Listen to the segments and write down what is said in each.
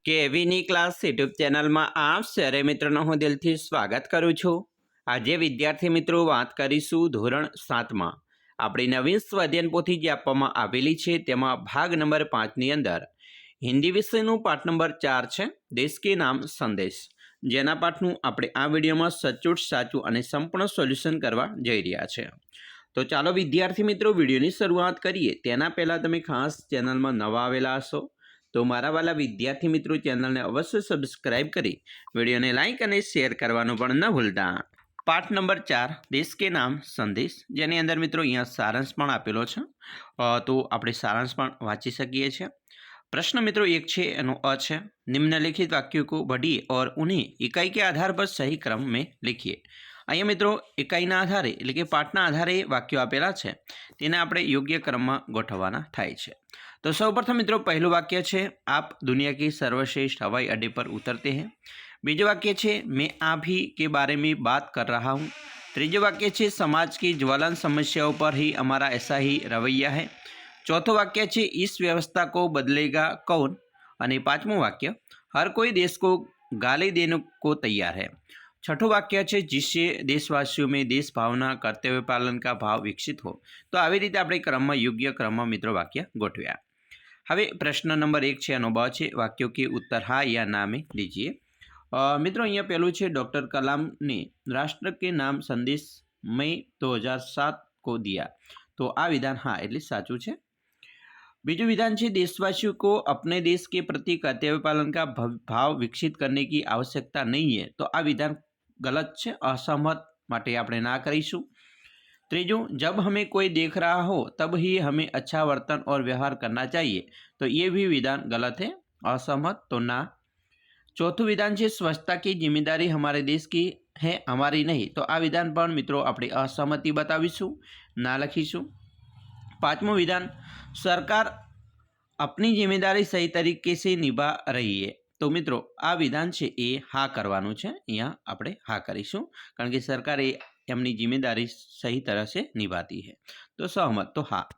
કેવીની class YouTube ચેનલમાં આપ સરે મિત્રોનો હું દિલથી સ્વાગત કરું છું। આજે વિદ્યાર્થી મિત્રો વાત કરીશું ધોરણ 7માં આપણી નવીન સ્વાધ્યાયન પોથી જે આપવામાં આવેલી છે તેમાં ભાગ નંબર 5ની અંદર હિન્દી વિષયનું પાઠ નંબર 4 છે દેશ કે નામ સંદેશ, જેના પાઠનું આપણે આ વિડીયોમાં સચોટ સાચું અને સંપૂર્ણ સોલ્યુશન કરવા જઈ રહ્યા છે। તો ચાલો વિદ્યાર્થી મિત્રો વિડીયોની શરૂઆત કરીએ। તેના પહેલાં તમે ખાસ ચેનલમાં નવા આવેલા હશો तो मारा वाला विद्यार्थी मित्रों चैनल ने अवश्य सब्सक्राइब करी वीडियो ने लाइक और शेर करवानुं पण न भूलता। पाठ नंबर 4 देश के नाम संदेश, जेनी अंदर मित्रों अहींया सारांश पण आपेलो छे, तो आपणे सारांश पण वांची सकीए छीए। प्रश्न मित्रों एक छे एनो अ छे, निम्नलिखित वाक्यों को पढ़िए और उन्हें इकाई के आधार पर सही क्रम में लिखिए। अहींया मित्रों इकाईना आधारे એટલે કે પાઠના આધારે વાક્યો આપેલા છે તેને આપણે યોગ્ય ક્રમમાં ગોઠવવાના થાય છે। तो सर्वप्रथम मित्रों पहलू वाक्य है आप दुनिया के सर्वश्रेष्ठ हवाई अड्डे पर उतरते हैं। बीजो वाक्य है मैं आप ही के बारे में बात कर रहा हूँ। तीजो वाक्य है समाज की ज्वलन समस्याओं पर ही हमारा ऐसा ही रवैया है। चौथो वाक्य है इस व्यवस्था को बदलेगा कौन। और पांचमो वाक्य हर कोई देश को गाली देने को तैयार है। छठो वाक्य है जिससे देशवासियों में देश भावना कर्तव्य पालन का भाव विकसित हो। तो आ रीते अपने क्रम में योग्य क्रम में मित्रों वाक्य गोठव्या। हवे प्रश्न नंबर 1 है अनुभव है वाक्यों के उत्तर हाँ या ना में लीजिए। मित्रों अहींया पहलू है डॉक्टर कलाम ने राष्ट्र के नाम संदेश मई 2007 को दिया। तो आ विधान हाँ एटले साचुं छे। बीजू विधान है देशवासियों को अपने देश के प्रति कर्तव्य पालन का भाव विकसित करने की आवश्यकता नहीं है। तो आ विधान गलत है, असहमत माटे आपणे ना करीशुं। त्रीजू जब हमें कोई देख रहा हो तब ही हमें अच्छा वर्तन और व्यवहार करना चाहिए। तो ये भी विधान गलत है, असहमत तो ना। चौथुं विधान है स्वच्छता की जिम्मेदारी हमारे देश की है, हमारी नहीं। तो आ विधान पर मित्रों अपनी असहमति बतावीशुं, ना लखीशुं। पांचमું विधान सरकार अपनी जिम्मेदारी सही तरीके से निभा रही है। तो मित्रों आ विधान है ये हाँ करवानुं छे, अहींया आपणे हाँ करीशुं कारण के सरकार एमनी जिम्मेदारी सही तरह से निभाती है। तो सहमत तो हाँ।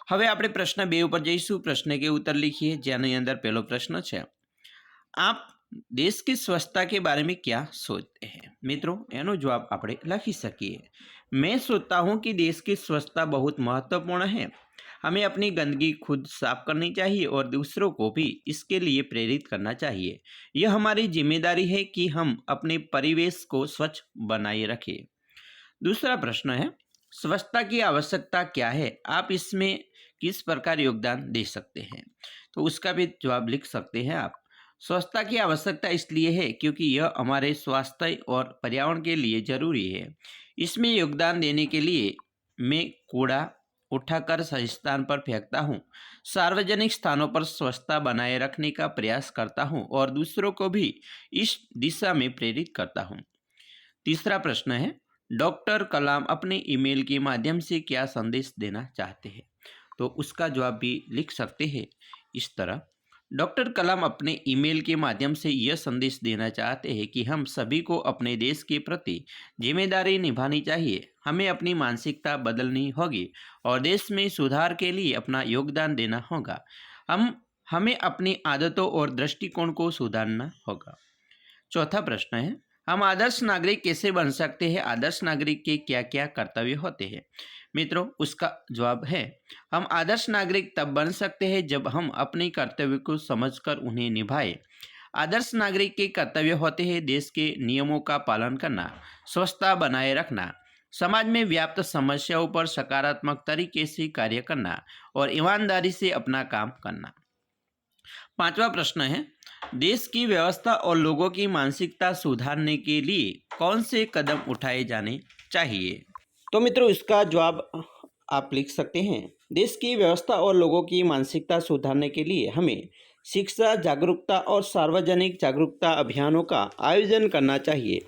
हवे आपणे प्रश्न 2 पर जईशुं। प्रश्न के उत्तर लिखिए, जेनी अंदर पहलो प्रश्न है आप देश की स्वच्छता के बारे में क्या सोचते हैं। मित्रों एनो जवाब आपणे लखी सकीए मैं सोचता हूँ कि देश की स्वच्छता बहुत महत्वपूर्ण है। हमें अपनी गंदगी खुद साफ करनी चाहिए और दूसरों को भी इसके लिए प्रेरित करना चाहिए। यह हमारी जिम्मेदारी है कि हम अपने परिवेश को स्वच्छ बनाए रखें। दूसरा प्रश्न है स्वच्छता की आवश्यकता क्या है, आप इसमें किस प्रकार योगदान दे सकते हैं। तो उसका भी जवाब लिख सकते हैं आप। स्वच्छता की आवश्यकता इसलिए है क्योंकि यह हमारे स्वास्थ्य और पर्यावरण के लिए जरूरी है। इसमें योगदान देने के लिए मैं कूड़ा उठाकर सही स्थान पर फेंकता हूँ, सार्वजनिक स्थानों पर स्वच्छता बनाए रखने का प्रयास करता हूँ और दूसरों को भी इस दिशा में प्रेरित करता हूँ। तीसरा प्रश्न है डॉक्टर कलाम अपने ईमेल के माध्यम से क्या संदेश देना चाहते हैं। तो उसका जवाब भी लिख सकते हैं इस तरह डॉक्टर कलाम अपने ईमेल के माध्यम से यह संदेश देना चाहते हैं कि हम सभी को अपने देश के प्रति जिम्मेदारी निभानी चाहिए। हमें अपनी मानसिकता बदलनी होगी और देश में सुधार के लिए अपना योगदान देना होगा। हमें अपनी आदतों और दृष्टिकोण को सुधारना होगा। चौथा प्रश्न है हम आदर्श नागरिक कैसे बन सकते हैं, आदर्श नागरिक के क्या क्या कर्तव्य होते हैं। मित्रों उसका जवाब है हम आदर्श नागरिक तब बन सकते हैं जब हम अपने कर्तव्य को समझकर उन्हें निभाएं। आदर्श नागरिक के कर्तव्य होते हैं देश के नियमों का पालन करना, स्वच्छता बनाए रखना, समाज में व्याप्त समस्याओं पर सकारात्मक तरीके से कार्य करना और ईमानदारी से अपना काम करना। पांचवा प्रश्न है देश की व्यवस्था और लोगों की मानसिकता सुधारने के लिए कौन से कदम उठाए जाने चाहिए। तो मित्रों इसका जवाब आप लिख सकते हैं देश की व्यवस्था और लोगों की मानसिकता सुधारने के लिए हमें शिक्षा, जागरूकता और सार्वजनिक जागरूकता अभियानों का आयोजन करना चाहिए।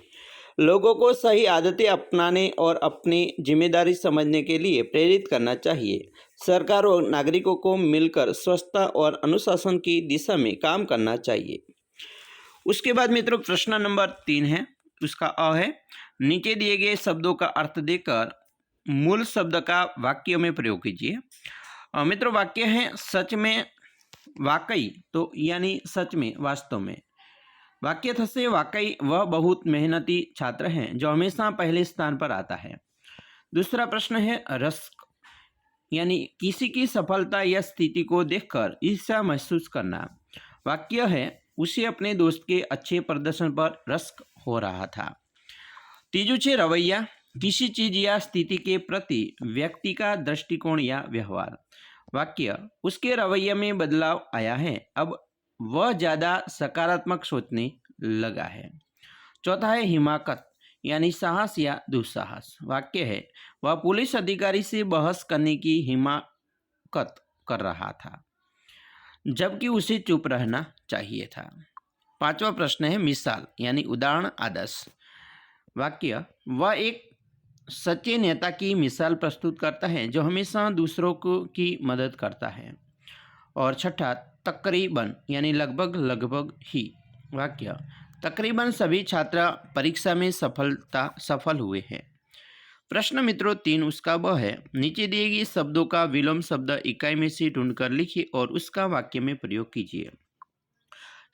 लोगों को सही आदतें अपनाने और अपनी जिम्मेदारी समझने के लिए प्रेरित करना चाहिए। सरकार और नागरिकों को मिलकर स्वच्छता और अनुशासन की दिशा में काम करना चाहिए। उसके बाद मित्रों प्रश्न नंबर 3 है, उसका अ है नीचे दिए गए शब्दों का अर्थ देकर मूल शब्द का वाक्यों में प्रयोग कीजिए। मित्रों वाक्य है सच में वाकई तो यानी सच में, वास्तव में। वाक्य थसे वाकई वह बहुत मेहनती छात्र हैं जो हमेशा पहले स्थान पर आता है। दूसरा प्रश्न है रस्क यानी किसी की सफलता या स्थिति को देखकर ईर्ष्या महसूस करना। वाक्य है उसे अपने दोस्त के अच्छे प्रदर्शन पर रस्क हो रहा था। तीजू छे रवैया, किसी चीज या स्थिति के प्रति व्यक्ति का दृष्टिकोण या व्यवहार। वाक्य उसके रवैये में बदलाव आया है, अब वह ज्यादा सकारात्मक सोचने लगा है। चौथा है हिमाकत यानी साहस या दुस्साहस। वाक्य है वह पुलिस अधिकारी से बहस करने की हिमाकत कर रहा था जबकि उसे चुप रहना चाहिए था। पांचवा प्रश्न है मिसाल यानी उदाहरण आदर्श। वाक्य वह एक सच्चे नेता की मिसाल प्रस्तुत करता है जो हमेशा दूसरों को की मदद करता है। और छठा तकरीबन यानी लगभग लगभग ही। वाक्य तकरीबन सभी छात्र परीक्षा में सफल हुए हैं। प्रश्न मित्रों 3 उसका वह है नीचे दिए गए शब्दों का विलोम शब्द इकाई में से ढूंढकर लिखिए और उसका वाक्य में प्रयोग कीजिए।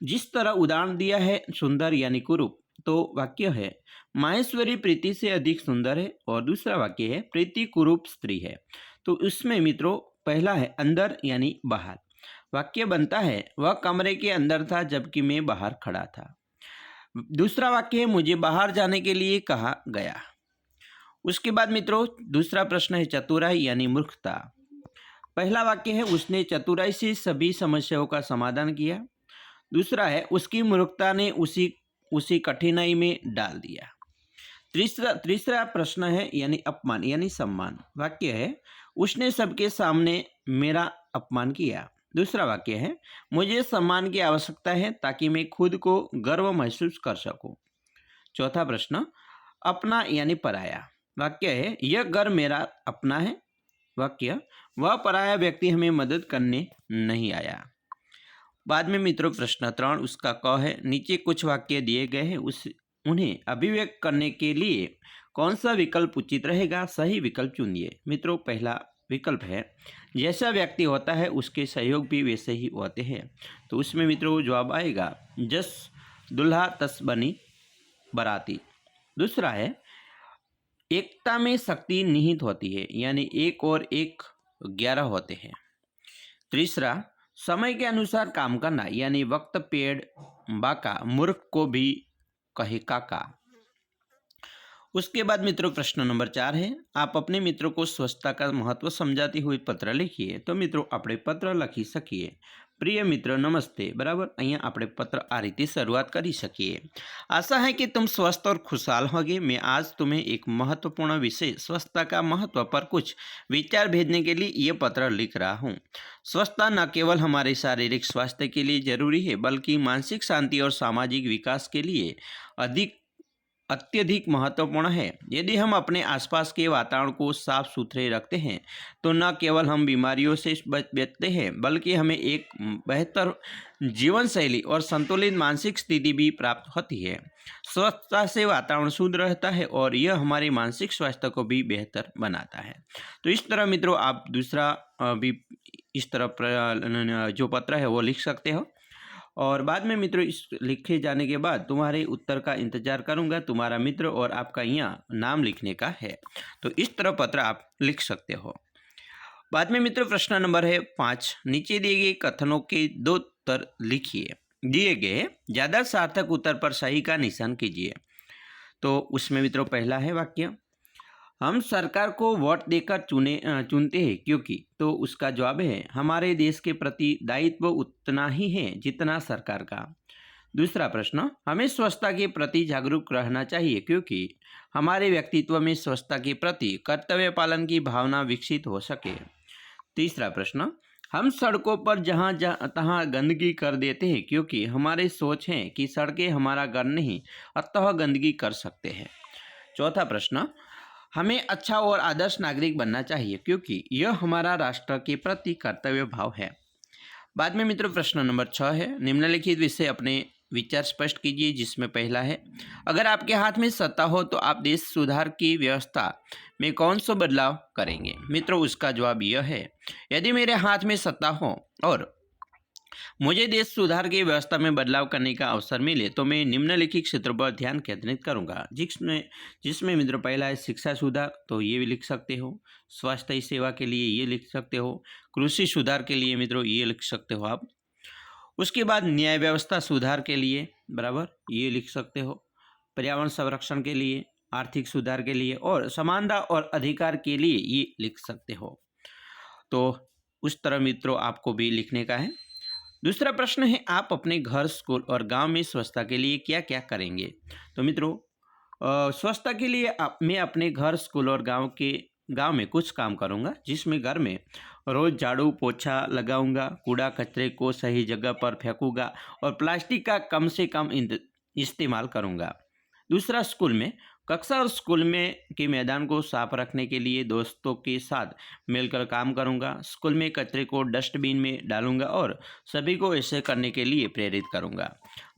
जिस तरह उदाहरण दिया है सुंदर यानी कुरूप, तो वाक्य है माहेश्वरी प्रीति से अधिक सुंदर है और दूसरा वाक्य है प्रीति कुरूप स्त्री है। तो उसमें मित्रों पहला है अंदर यानी बाहर। वाक्य बनता है वह कमरे के अंदर था जबकि मैं बाहर खड़ा था। दूसरा वाक्य है मुझे बाहर जाने के लिए कहा गया। उसके बाद मित्रों दूसरा प्रश्न है चतुराई यानी मूर्खता। पहला वाक्य है उसने चतुराई से सभी समस्याओं का समाधान किया। दूसरा है उसकी मूर्खता ने उसी कठिनाई में डाल दिया। तीसरा प्रश्न है यानी अपमान यानी सम्मान। वाक्य है उसने सबके सामने मेरा अपमान किया। दूसरा वाक्य है मुझे सम्मान की आवश्यकता है ताकि मैं खुद को गर्व महसूस कर सकूं। चौथा प्रश्न अपना यानी पराया। वाक्य है यह घर मेरा अपना है। वाक्य वह पराया व्यक्ति हमें मदद करने नहीं आया। बाद में मित्रों प्रश्न 3 उसका क है नीचे कुछ वाक्य दिए गए हैं उन्हें अभिव्यक्त करने के लिए कौन सा विकल्प उचित रहेगा, सही विकल्प चुनिए। मित्रों पहला विकल्प है जैसा व्यक्ति होता है उसके सहयोग भी वैसे ही होते हैं। तो उसमें मित्रों जवाब आएगा जस दुल्हा तस बनी बराती। दूसरा है एकता में शक्ति निहित होती है यानी 1 और 1 11 होते हैं। तीसरा समय के अनुसार काम करना यानी वक्त पेड़ बाका मूर्ख को भी कहे काका। उसके बाद मित्रों प्रश्न नंबर 4 है आप अपने मित्रों को स्वच्छता का महत्व समझाते हुए पत्र लिखिए। तो मित्रों આપણે પત્ર લખી શકીએ प्रिय मित्र नमस्ते बराबर अहीं આપણે पत्र आ रीते शुरुआत કરી શકીએ। आशा है कि तुम स्वस्थ और खुशहाल होगे। मैं आज तुम्हें एक महत्वपूर्ण विषय स्वच्छता का महत्व पर कुछ विचार भेजने के लिए ये पत्र लिख रहा हूँ। स्वच्छता न केवल हमारे शारीरिक स्वास्थ्य के लिए जरूरी है बल्कि मानसिक शांति और सामाजिक विकास के लिए अत्यधिक महत्वपूर्ण है। यदि हम अपने आसपास के वातावरण को साफ सुथरे रखते हैं तो न केवल हम बीमारियों से बचते हैं बल्कि हमें एक बेहतर जीवन शैली और संतुलित मानसिक स्थिति भी प्राप्त होती है। स्वच्छता से वातावरण शुद्ध रहता है और यह हमारे मानसिक स्वास्थ्य को भी बेहतर बनाता है। तो इस तरह मित्रों आप दूसरा भी इस तरह जो पत्र है वो लिख सकते हो। और बाद में मित्रों इस लिखे जाने के बाद तुम्हारे उत्तर का इंतजार करूंगा। तुम्हारा मित्र और आपका यहाँ नाम लिखने का है। तो इस तरह पत्र आप लिख सकते हो। बाद में मित्रों प्रश्न नंबर है 5 नीचे दिए गए कथनों के 2 उत्तर लिखिए। दिए गए ज़्यादा सार्थक उत्तर पर सही का निशान कीजिए। तो उसमें मित्रों पहला है वाक्य हम सरकार को वोट देकर चुनते हैं क्योंकि, तो उसका जवाब है हमारे देश के प्रति दायित्व उतना ही है जितना सरकार का। दूसरा प्रश्न हमें स्वच्छता के प्रति जागरूक रहना चाहिए क्योंकि हमारे व्यक्तित्व में स्वच्छता के प्रति कर्तव्य पालन की भावना विकसित हो सके। तीसरा प्रश्न हम सड़कों पर जहाँ तहाँ गंदगी कर देते हैं क्योंकि हमारे सोच है कि सड़कें हमारा घर नहीं अतः गंदगी कर सकते हैं। चौथा प्रश्न हमें अच्छा और आदर्श नागरिक बनना चाहिए क्योंकि यह हमारा राष्ट्र के प्रति कर्तव्य भाव है। बाद में मित्रों प्रश्न नंबर 6 है निम्नलिखित विषय अपने विचार स्पष्ट कीजिए जिसमें पहला है अगर आपके हाथ में सत्ता हो तो आप देश सुधार की व्यवस्था में कौन सा बदलाव करेंगे। मित्रों उसका जवाब यह है यदि मेरे हाथ में सत्ता हो और मुझे देश सुधार की व्यवस्था में बदलाव करने का अवसर मिले तो मैं निम्नलिखित क्षेत्रों पर ध्यान केंद्रित करूंगा, जिसमें जिसमें मित्रों पहला है शिक्षा सुधार, तो ये भी लिख सकते हो। स्वास्थ्य सेवा के लिए ये लिख सकते हो। कृषि सुधार के लिए मित्रों ये लिख सकते हो आप। उसके बाद न्याय व्यवस्था सुधार के लिए बराबर ये लिख सकते हो। पर्यावरण संरक्षण के लिए, आर्थिक सुधार के लिए और समानता और अधिकार के लिए ये लिख सकते हो। तो उस तरह मित्रों आपको भी लिखने का है। दूसरा प्रश्न है, आप अपने घर, स्कूल और गांव में स्वच्छता के लिए क्या क्या करेंगे? तो मित्रों स्वच्छता के लिए मैं अपने घर, स्कूल और गांव में कुछ काम करूंगा, जिसमें घर में रोज झाड़ू पोछा लगाऊंगा, कूड़ा कचरे को सही जगह पर फेंकूंगा और प्लास्टिक का कम से कम इस्तेमाल करूंगा। दूसरा, स्कूल में कक्षा और स्कूल में के मैदान को साफ रखने के लिए दोस्तों के साथ मिलकर काम करूंगा। स्कूल में कचरे को डस्टबिन में डालूंगा और सभी को ऐसे करने के लिए प्रेरित करूंगा।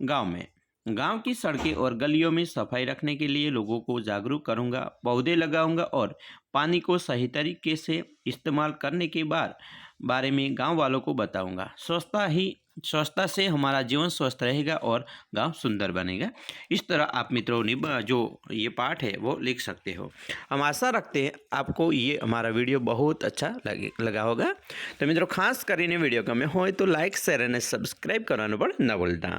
गांव की सड़कें और गलियों में सफाई रखने के लिए लोगों को जागरूक करूंगा, पौधे लगाऊंगा और पानी को सही तरीके से इस्तेमाल करने के बारे में गांव वालों को बताऊंगा। स्वच्छता से हमारा जीवन स्वस्थ रहेगा और गांव सुंदर बनेगा। इस तरह आप मित्रों ने जो ये पाठ है वो लिख सकते हो। हम आशा रखते हैं आपको ये हमारा वीडियो बहुत अच्छा लगा होगा। तो मित्रों, खास કરીને वीडियो गमे हो तो लाइक शेयर અને સબસ્ક્રાઈબ કરવાનું પણ ન ભૂલતા।